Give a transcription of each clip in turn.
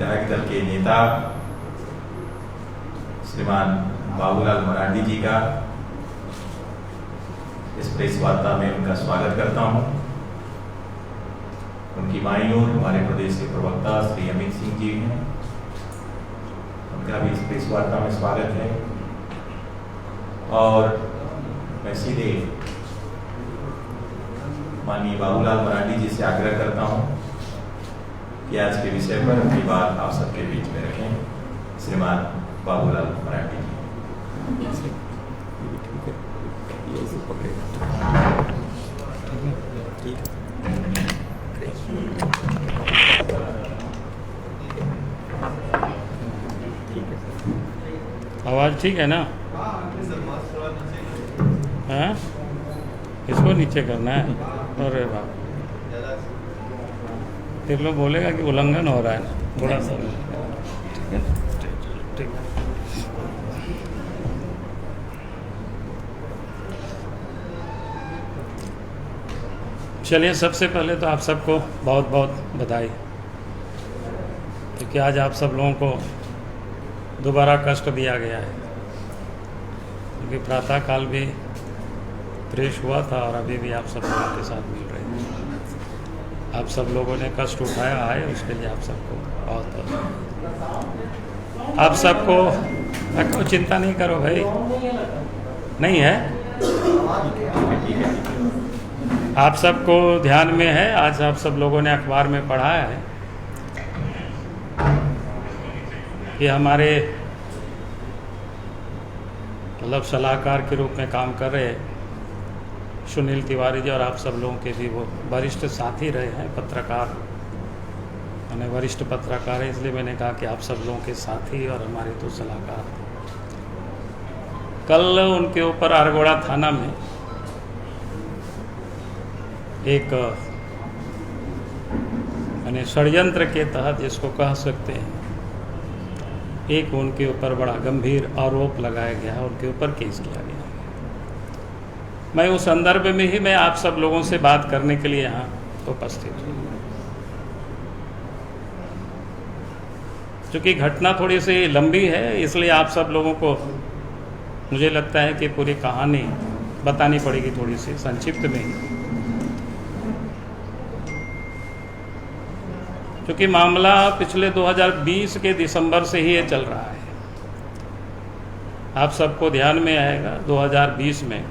विधायक दल के नेता श्रीमान बाबूलाल मरांडी जी का इस प्रेस वार्ता में उनका स्वागत करता हूं। उनकी बाईं ओर हमारे प्रदेश के प्रवक्ता श्री अमित सिंह जी हैं, उनका भी इस प्रेस वार्ता में स्वागत है। और मैं सीधे माननीय बाबूलाल मरांडी जी से आग्रह करता हूं कि आज के विषय पर अपनी बात आप सबके बीच में रखें। श्रीमान बाबूलाल मरांडी जी। आवाज ठीक है ना? हाँ, इसको नीचे करना है। अरे बाप, फिर लोग बोलेगा कि उल्लंघन हो रहा है ना, थोड़ा सा। ठीक है, ठीक। चलिए, सबसे पहले तो आप सबको बहुत बहुत बधाई, क्योंकि आज आप सब लोगों को दोबारा कष्ट दिया गया है। क्योंकि प्रातःकाल भी प्रेस हुआ था और अभी भी आप सब लोगों के साथ मिल रहे हैं। आप सब लोगों ने कष्ट उठाया है, उसके लिए आप सबको बहुत बहुत। आप सबको रखो, चिंता नहीं करो भाई, नहीं है। आप सबको ध्यान में है, आज आप सब लोगों ने अखबार में पढ़ा है कि हमारे मतलब सलाहकार के रूप में काम कर रहे सुनील तिवारी जी, और आप सब लोगों के भी वो वरिष्ठ साथी रहे हैं, पत्रकार, मैंने वरिष्ठ पत्रकार है, इसलिए मैंने कहा कि आप सब लोगों के साथी और हमारे तो सलाहकार। कल उनके ऊपर आरगोड़ा थाना में एक मैंने षड्यंत्र के तहत, जिसको कह सकते हैं, एक उनके ऊपर बड़ा गंभीर आरोप लगाया गया, उनके ऊपर केस किया गया। मैं उस संदर्भ में ही मैं आप सब लोगों से बात करने के लिए यहाँ उपस्थित हूँ। चूँकि घटना थोड़ी सी लंबी है, इसलिए आप सब लोगों को मुझे लगता है कि पूरी कहानी बतानी पड़ेगी थोड़ी सी संक्षिप्त में ही। क्योंकि मामला पिछले 2020 के दिसंबर से ही ये चल रहा है। आप सबको ध्यान में आएगा, 2020 में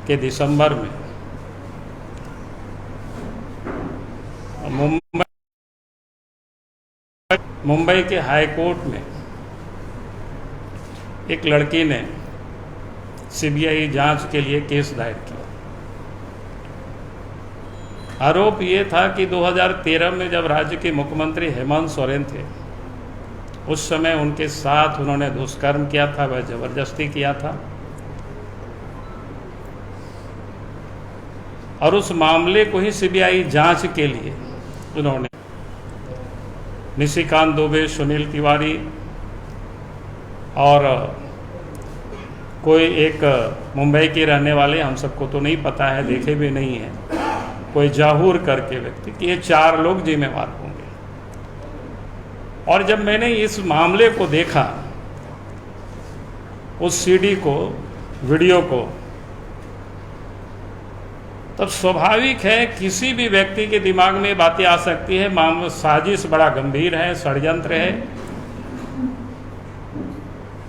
के दिसंबर में मुंबई के हाई कोर्ट में एक लड़की ने सीबीआई जांच के लिए केस दायर किया। आरोप ये था कि 2013 में जब राज्य के मुख्यमंत्री हेमंत सोरेन थे, उस समय उनके साथ उन्होंने दुष्कर्म किया था, वह जबरदस्ती किया था। और उस मामले को ही सीबीआई जांच के लिए उन्होंने निशिकांत दुबे, सुनील तिवारी और कोई एक मुंबई के रहने वाले, हम सबको तो नहीं पता है, देखे भी नहीं है, कोई जाहूर करके व्यक्ति, कि ये 4 लोग जिम्मेवार होंगे। और जब मैंने इस मामले को देखा, उस सीडी को, वीडियो को, तब स्वाभाविक है किसी भी व्यक्ति के दिमाग में बातें आ सकती है, मामला साजिश बड़ा गंभीर है, षड्यंत्र है।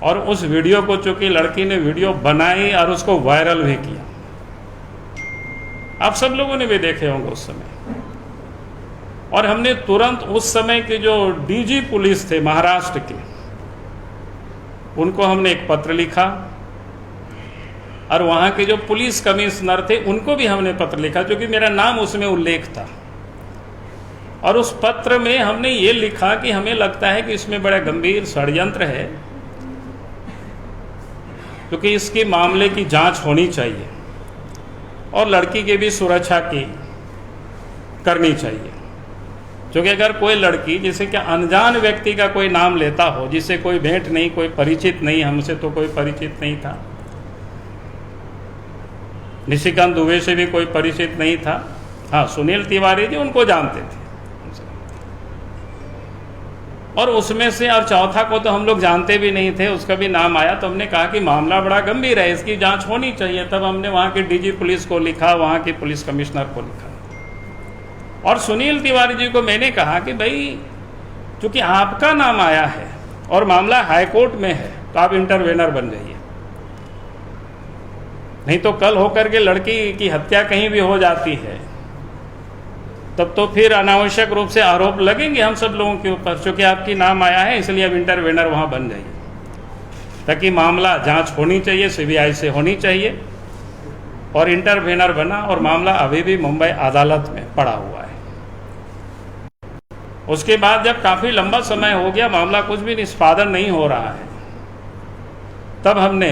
और उस वीडियो को चूंकि लड़की ने वीडियो बनाई और उसको वायरल भी किया, आप सब लोगों ने भी देखे होंगे उस समय। और हमने तुरंत उस समय के जो डीजी पुलिस थे महाराष्ट्र के, उनको हमने एक पत्र लिखा, और वहाँ के जो पुलिस कमिश्नर थे उनको भी हमने पत्र लिखा, क्योंकि मेरा नाम उसमें उल्लेख था। और उस पत्र में हमने ये लिखा कि हमें लगता है कि इसमें बड़ा गंभीर षड्यंत्र है, क्योंकि इसके मामले की जांच होनी चाहिए और लड़की की भी सुरक्षा की करनी चाहिए। क्योंकि अगर कोई लड़की, जैसे कि अनजान व्यक्ति का कोई नाम लेता हो, जिससे कोई भेंट नहीं, कोई परिचित नहीं, हमसे तो कोई परिचित नहीं था, निशिकांत दुबे से भी कोई परिचित नहीं था, हाँ सुनील तिवारी जी उनको जानते थे, और उसमें से और चौथा को तो हम लोग जानते भी नहीं थे, उसका भी नाम आया तो हमने कहा कि मामला बड़ा गंभीर है, इसकी जांच होनी चाहिए। तब हमने वहाँ के डीजी पुलिस को लिखा, वहाँ के पुलिस कमिश्नर को लिखा और सुनील तिवारी जी को मैंने कहा कि भाई चूंकि आपका नाम आया है और मामला हाईकोर्ट में है तो आप इंटरवेनर बन जाइए, नहीं तो कल होकर के लड़की की हत्या कहीं भी हो जाती है तब तो फिर अनावश्यक रूप से आरोप लगेंगे हम सब लोगों के ऊपर। चूंकि आपकी नाम आया है इसलिए अब इंटरवेनर वहां बन जाइए, ताकि मामला जांच होनी चाहिए, सीबीआई से होनी चाहिए। और इंटरवेनर बना और मामला अभी भी मुंबई अदालत में पड़ा हुआ है। उसके बाद जब काफी लंबा समय हो गया, मामला कुछ भी निष्पादन नहीं हो रहा है, तब हमने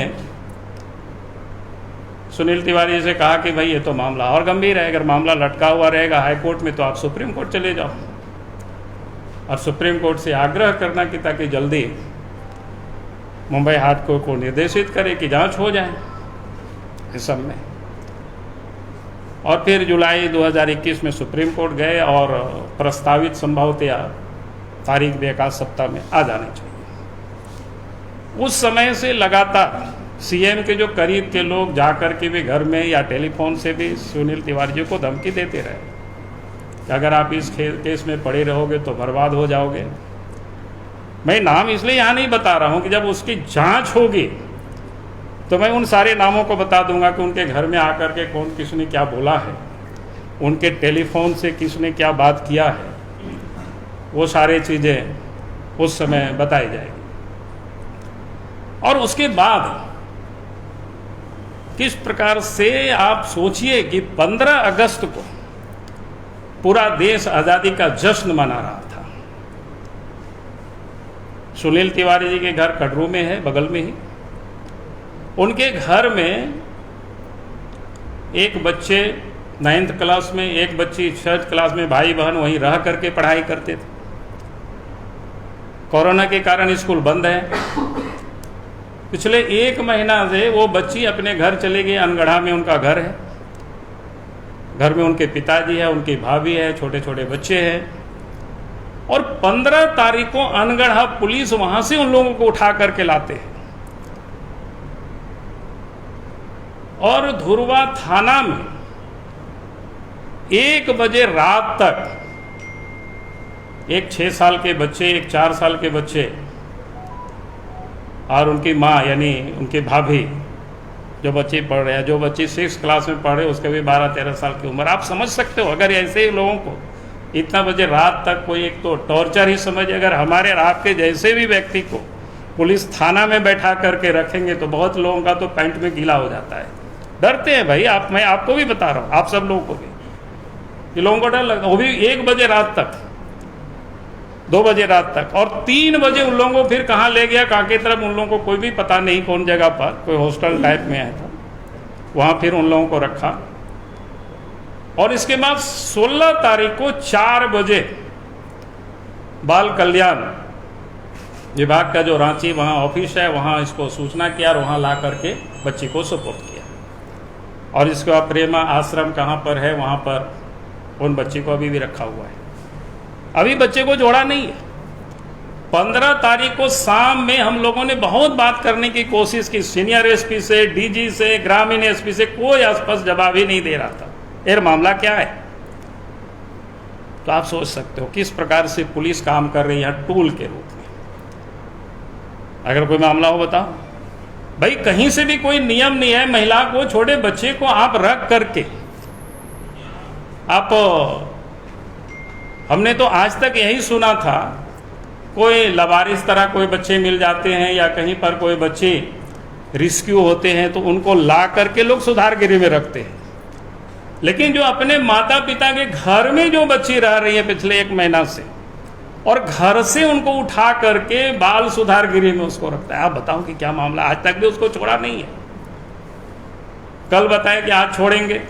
सुनील तिवारी से कहा कि भाई ये तो मामला और गंभीर है, अगर मामला लटका हुआ रहेगा हाई कोर्ट में तो आप सुप्रीम कोर्ट चले जाओ और सुप्रीम कोर्ट से आग्रह करना कि ताकि जल्दी मुंबई हाई कोर्ट को निर्देशित करे कि जांच हो जाए इस सब में। और फिर जुलाई 2021 में सुप्रीम कोर्ट गए और प्रस्तावित संभवतया तारीख भी 1 सप्ताह में आ जानी चाहिए। उस समय से लगातार सीएम के जो करीब के लोग जाकर के भी घर में या टेलीफोन से भी सुनील तिवारी जी को धमकी देते रहे कि अगर आप इस केस में पड़े रहोगे तो बर्बाद हो जाओगे। मैं नाम इसलिए यहाँ नहीं बता रहा हूँ कि जब उसकी जांच होगी तो मैं उन सारे नामों को बता दूंगा कि उनके घर में आकर के कौन किसने क्या बोला है, उनके टेलीफोन से किसने क्या बात किया है, वो सारी चीज़ें उस समय बताई जाएगी। और उसके बाद किस प्रकार से आप सोचिए कि 15 अगस्त को पूरा देश आज़ादी का जश्न मना रहा था। सुनील तिवारी जी के घर कटरू में है, बगल में ही। उनके घर में एक बच्चे 9th क्लास में, एक बच्ची 6th क्लास में, भाई बहन वहीं रह करके पढ़ाई करते थे। कोरोना के कारण स्कूल बंद है। पिछले 1 महीना से वो बच्ची अपने घर चले गई, अनगढ़ा में उनका घर है। घर में उनके पिताजी है, उनकी भाभी है, छोटे छोटे बच्चे हैं। और 15 तारीख को अनगढ़ा पुलिस वहां से उन लोगों को उठा करके लाते हैं और धुरवा थाना में 1 बजे रात तक एक 6 साल के बच्चे, एक 4 साल के बच्चे और उनकी माँ यानी उनकी भाभी, जो बच्चे पढ़ रहे हैं, जो बच्ची 6th क्लास में पढ़ रहे, उसके भी 12-13 साल की उम्र। आप समझ सकते हो अगर ऐसे लोगों को इतना बजे रात तक कोई, एक तो टॉर्चर ही समझे, अगर हमारे आपके जैसे भी व्यक्ति को पुलिस थाना में बैठा करके रखेंगे तो बहुत लोगों का तो पैंट में गीला हो जाता है। डरते हैं भाई, मैं आपको भी बता रहा हूँ, आप सब लोगों को भी, कि लोगों को डर लगता, वो भी 1 बजे रात तक, 2 बजे रात तक। और 3 बजे उन लोगों को फिर कहाँ ले गया, कांके तरफ, उन लोगों को कोई भी पता नहीं कौन जगह पर, कोई हॉस्टल टाइप में आया था, वहाँ फिर उन लोगों को रखा। और इसके बाद 16 तारीख को 4 बजे बाल कल्याण विभाग का जो रांची वहाँ ऑफिस है, वहाँ इसको सूचना किया और वहाँ ला करके बच्ची को सुपुर्द किया। और इसका प्रेमा आश्रम कहाँ पर है, वहाँ पर उन बच्ची को अभी भी रखा हुआ है। अभी बच्चे को जोड़ा नहीं है। 15 तारीख को शाम में हम लोगों ने बहुत बात करने की कोशिश की, सीनियर एसपी से, डीजी से, ग्रामीण एसपी से, कोई स्पष्ट जवाब ही नहीं दे रहा था यार मामला क्या है। तो आप सोच सकते हो किस प्रकार से पुलिस काम कर रही है टूल के रूप में। अगर कोई मामला हो बताओ भाई, कहीं से भी कोई नियम नहीं है, महिला को, छोटे बच्चे को आप रख करके आप, हमने तो आज तक यही सुना था कोई लवारिस तरह कोई बच्चे मिल जाते हैं या कहीं पर कोई बच्चे रिस्क्यू होते हैं तो उनको ला करके लोग सुधार गृह में रखते हैं। लेकिन जो अपने माता पिता के घर में जो बच्ची रह रही है पिछले 1 महीना से, और घर से उनको उठा करके बाल सुधार गृह में उसको रखता है। आप बताओ कि क्या मामला, आज तक भी उसको छोड़ा नहीं है। कल बताया कि आज छोड़ेंगे,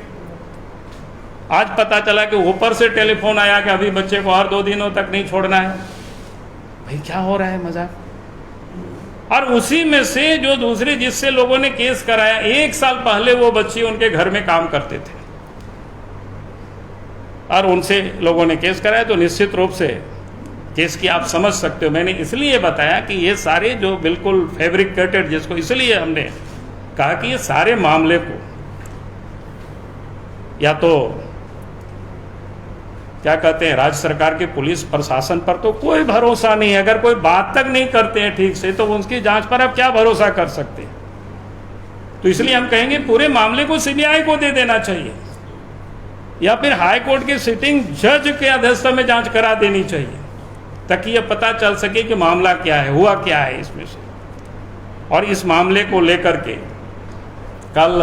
आज पता चला कि ऊपर से टेलीफोन आया कि अभी बच्चे को और 2 दिनों तक नहीं छोड़ना है। भाई क्या हो रहा है मजाक। और उसी में से जो दूसरे जिससे लोगों ने केस कराया, 1 साल पहले वो बच्ची उनके घर में काम करते थे और उनसे लोगों ने केस कराया। तो निश्चित रूप से केस की आप समझ सकते हो। मैंने इसलिए बताया कि ये सारे जो बिल्कुल फैब्रिकेटेड, जिसको इसलिए हमने कहा कि ये सारे मामले को या तो क्या कहते हैं, राज्य सरकार के पुलिस प्रशासन पर तो कोई भरोसा नहीं है। अगर कोई बात तक नहीं करते हैं ठीक से तो उनकी जांच पर आप क्या भरोसा कर सकते हैं। तो इसलिए हम कहेंगे पूरे मामले को सीबीआई को दे देना चाहिए या फिर हाई कोर्ट के सिटिंग जज के अध्यक्षता में जांच करा देनी चाहिए, ताकि यह पता चल सके कि मामला क्या है, हुआ क्या है इसमें से। और इस मामले को लेकर के कल,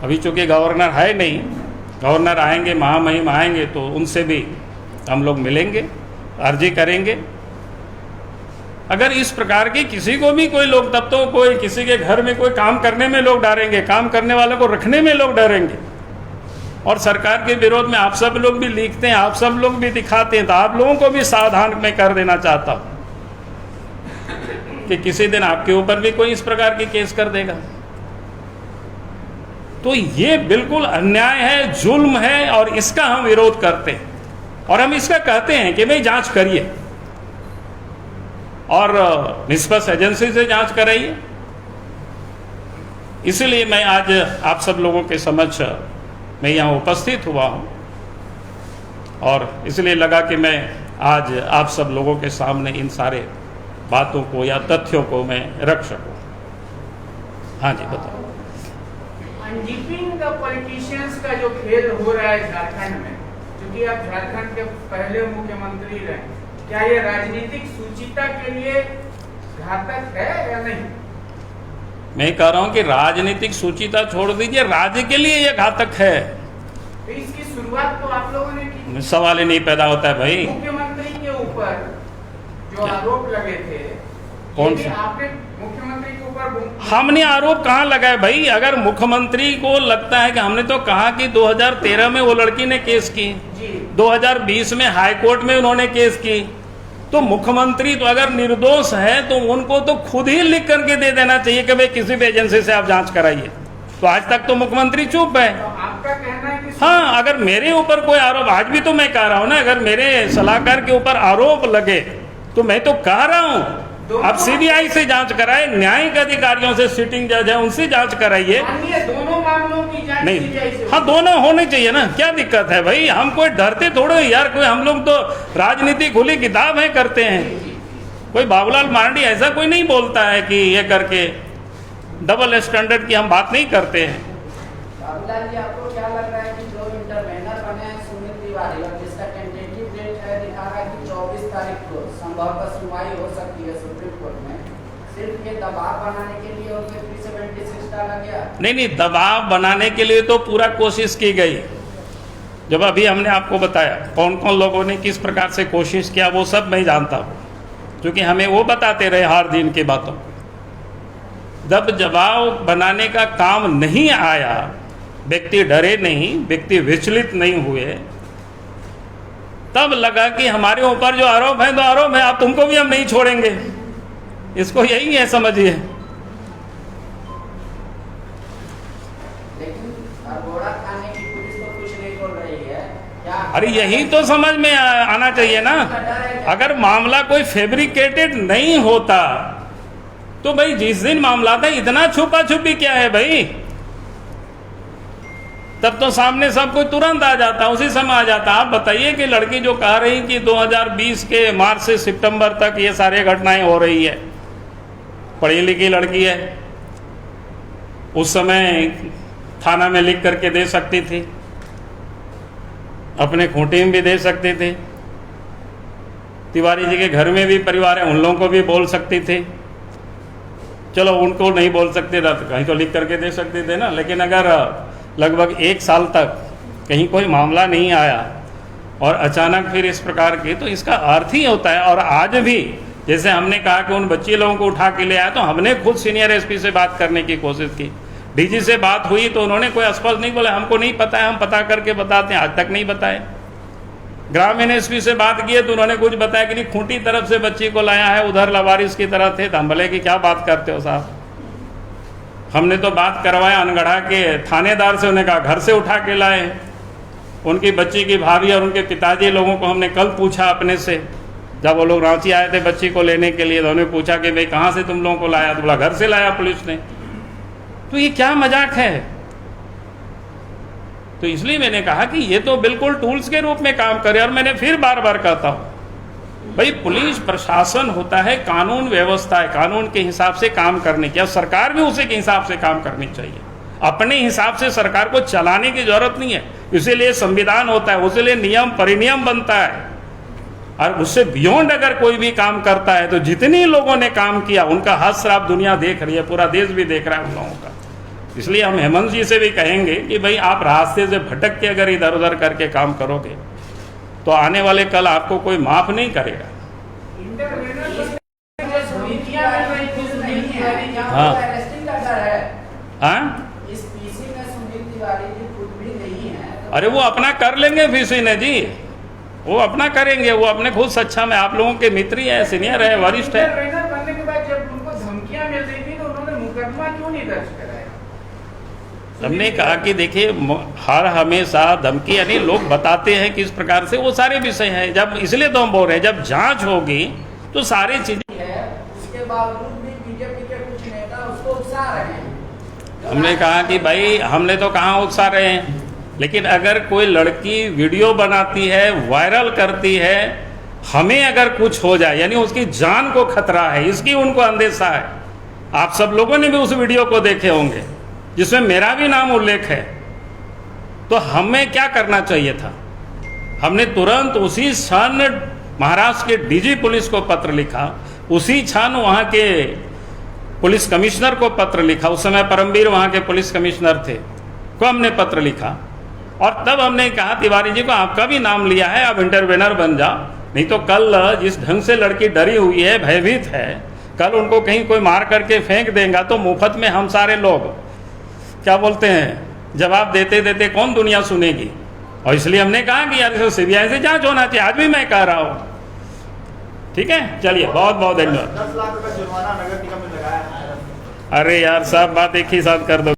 अभी चूंकि गवर्नर है नहीं, गवर्नर आएंगे, महामहिम आएंगे, तो उनसे भी हम लोग मिलेंगे, अर्जी करेंगे। अगर इस प्रकार के किसी को भी कोई लोग, तब तो कोई किसी के घर में कोई काम करने में लोग डरेंगे, काम करने वालों को रखने में लोग डरेंगे। और सरकार के विरोध में आप सब लोग भी लिखते हैं, आप सब लोग भी दिखाते हैं, तो आप लोगों को भी सावधान मैं कर देना चाहता हूं कि किसी दिन आपके ऊपर भी कोई इस प्रकार की केस कर देगा। तो ये बिल्कुल अन्याय है, जुल्म है, और इसका हम विरोध करते हैं। और हम इसका कहते हैं कि भाई जांच करिए और निष्पक्ष एजेंसी से जांच कराइए। इसलिए मैं आज आप सब लोगों के समक्ष मैं यहाँ उपस्थित हुआ हूँ, और इसलिए लगा कि मैं आज आप सब लोगों के सामने इन सारे बातों को या तथ्यों को मैं रख सकूँ। हाँ जी, बताओ। अनडीपिंग द पॉलिटिशियंस का जो खेल हो रहा है झारखंड में, क्योंकि आप झारखंड के पहले मुख्यमंत्री रहे, क्या ये राजनीतिक सुचिता के लिए घातक है या नहीं? मैं कह रहा हूं कि राजनीतिक सुचिता छोड़ दीजिए, राज्य के लिए यह घातक है। तो इसकी शुरुआत तो आप लोगों ने की। सवाल ही नहीं पैदा होता है भाई। मुख्यमंत्री के ऊपर जो आरोप लगे थे, कौन से? आपने मुख्यमंत्री के ऊपर हमने आरोप कहाँ लगाए भाई? अगर मुख्यमंत्री को लगता है कि हमने तो कहा कि 2013 में वो लड़की ने केस की, 2020 में हाई कोर्ट में उन्होंने केस की, तो मुख्यमंत्री तो अगर निर्दोष है तो उनको तो खुद ही लिख करके दे देना चाहिए कि भाई किसी भी एजेंसी से आप जांच कराइए। तो आज तक तो मुख्यमंत्री चुप है। तो आपका कहना है कि हाँ, अगर मेरे ऊपर कोई आरोप, आज भी तो मैं कह रहा हूं ना, अगर मेरे सलाहकार के ऊपर आरोप लगे तो मैं तो कह रहा हूं आप सीबीआई से जांच कराए, न्यायिक अधिकारियों से, सिटिंग जज है उनसे जांच कराइए। दोनों मामलों की जांच नहीं, सीबीआई से हाँ दोनों होने चाहिए ना, क्या दिक्कत है भाई? हम कोई डरते थोड़े यार, कोई हम लोग तो राजनीति खुली किताब है करते हैं। कोई बाबूलाल मरांडी ऐसा कोई नहीं बोलता है कि ये करके डबल स्टैंडर्ड की हम बात नहीं करते हैं। बाबूलाल जी, आपको क्या लग रहा है कि जो इंटरवेनर बने हैं सुमित तिवारी, और जिसका टेंटेटिव डेट है दिखा रहा है कि 24 तारीख को संभवतः सुनवाई हो सकती है सुप्रीम कोर्ट में, सिर्फ ये दबाव बनाने के लिए उनके 376 डाला गया? नहीं, दबाव बनाने के लिए तो पूरा कोशिश की गई। जब अभी हमने आपको बताया कौन कौन लोगों ने किस प्रकार से कोशिश किया, वो सब मैं जानता हूँ, क्योंकि हमें वो बताते रहे हर दिन की बातों। जब दबाव बनाने का काम नहीं आया, व्यक्ति डरे नहीं, व्यक्ति विचलित नहीं हुए, तब लगा कि हमारे ऊपर जो आरोप है तो आरोप है, आप तुमको भी हम नहीं छोड़ेंगे। इसको यही है, समझिए। लेकिन अरगोड़ा थाने की पुलिस तो कुछ नहीं बोल रही है क्या? अरे यही तो समझ में आना चाहिए ना। अगर मामला कोई फैब्रिकेटेड नहीं होता तो भाई जिस दिन मामला था, इतना छुपा छुपी क्या है भाई? तब तो सामने सब कोई तुरंत आ जाता, उसी समय आ जाता। आप बताइए कि लड़की जो कह रही कि 2020 के मार्च से सितंबर तक ये सारे घटनाएं हो रही है, पढ़ी लिखी लड़की है, उस समय थाना में लिख करके दे सकती थी, अपने खूंटी में भी दे सकती थी, तिवारी जी के घर में भी परिवार है, उन लोगों को भी बोल सकती थी। चलो उनको नहीं बोल सकते थे, कहीं तो लिख करके दे सकते थे ना। लेकिन अगर लगभग 1 साल तक कहीं कोई मामला नहीं आया और अचानक फिर इस प्रकार की, तो इसका अर्थ ही होता है। और आज भी जैसे हमने कहा कि उन बच्चे लोगों को उठा के ले आया, तो हमने खुद सीनियर एसपी से बात करने की कोशिश की, डीजी से बात हुई तो उन्होंने कोई स्पष्ट नहीं बोला हमको नहीं पता है, हम पता करके बताते हैं, आज तक नहीं बताए। ग्रामीण एसपी से बात किए तो उन्होंने कुछ बताया कि नहीं, खूंटी तरफ से बच्ची को लाया है, उधर लवारिस की तरह थे। तो हम बोले कि क्या बात करते हो साहब, हमने तो बात करवाया अनगढ़ा के थानेदार से, उन्हें कहा घर से उठा के लाए। उनकी बच्ची की भाभी और उनके पिताजी लोगों को हमने कल पूछा अपने से, जब वो लोग रांची आए थे बच्ची को लेने के लिए तो उन्होंने पूछा कि भाई कहाँ से तुम लोगों को लाया, तो बोला घर से लाया पुलिस ने। तो ये क्या मजाक है? तो इसलिए मैंने कहा कि ये तो बिल्कुल टूल्स के रूप में काम करे। और मैंने फिर बार बार कहता हूं भाई, पुलिस प्रशासन होता है, कानून व्यवस्था है, कानून के हिसाब से काम करने की, और सरकार भी उसी के हिसाब से काम करनी चाहिए। अपने हिसाब से सरकार को चलाने की जरूरत नहीं है, इसीलिए संविधान होता है, उसीलिए नियम परिनियम बनता है। और उससे बियॉन्ड अगर कोई भी काम करता है तो जितने लोगों ने काम किया उनका हाथ शराब दुनिया देख रही है, पूरा देश भी देख रहा है उन लोगों का। इसलिए हम हेमंत जी से भी कहेंगे कि भाई आप रास्ते से भटक के अगर इधर उधर करके काम करोगे तो आने वाले कल आपको कोई माफ नहीं करेगा। हाँ हाँ, इस पीसी में सुनील तिवारी जी खुद भी नहीं है। अरे वो अपना कर लेंगे पीसी ने जी, वो अपना करेंगे, वो अपने खुद सच्चा में आप लोगों के मित्र ही है, सीनियर है, वरिष्ठ है। ट्रेनर बनने के बाद जब उनको धमकियां मिल रही थी तो उन्होंने मुकदमा क्यों नहीं दर्ज कराया? हमने कहा कि देखिए हर हमेशा धमकी यानी लोग बताते हैं किस प्रकार से, वो सारे विषय हैं। जब इसलिए तो हम बोल रहे हैं जब जांच होगी तो सारी चीजें है, उसके बावजूद भी बीजेपी के कुछ नेता उसको उकसा रहे हैं। हमने कहा कि भाई हमने तो कहाँ उकसा रहे हैं, लेकिन अगर कोई लड़की वीडियो बनाती है, वायरल करती है, हमें अगर कुछ हो जाए यानी उसकी जान को खतरा है, इसकी उनको अंदेशा है। आप सब लोगों ने भी उस वीडियो को देखे होंगे जिसमें मेरा भी नाम उल्लेख है, तो हमें क्या करना चाहिए था? हमने तुरंत उसी क्षण महाराष्ट्र के डीजी पुलिस को पत्र लिखा, उसी क्षण वहाँ के पुलिस कमिश्नर को पत्र लिखा, उस समय परमवीर वहाँ के पुलिस कमिश्नर थे, को हमने पत्र लिखा। और तब हमने कहा तिवारी जी को आपका भी नाम लिया है, आप इंटरवेनर बन जाओ, नहीं तो कल जिस ढंग से लड़की डरी हुई है, भयभीत है, कल उनको कहीं कोई मार करके फेंक देगा तो मुफ्त में हम सारे लोग क्या बोलते हैं जवाब देते देते कौन दुनिया सुनेगी। और इसलिए हमने कहा कि यार इसे सीबीआई से जांच होना चाहिए। आज भी मैं कह रहा हूं। ठीक है, चलिए, बहुत बहुत धन्यवाद। 10 लाख रुपए जुर्माना नगर निगम ने लगाया है। अरे यार सब बात एक ही साथ कर दो।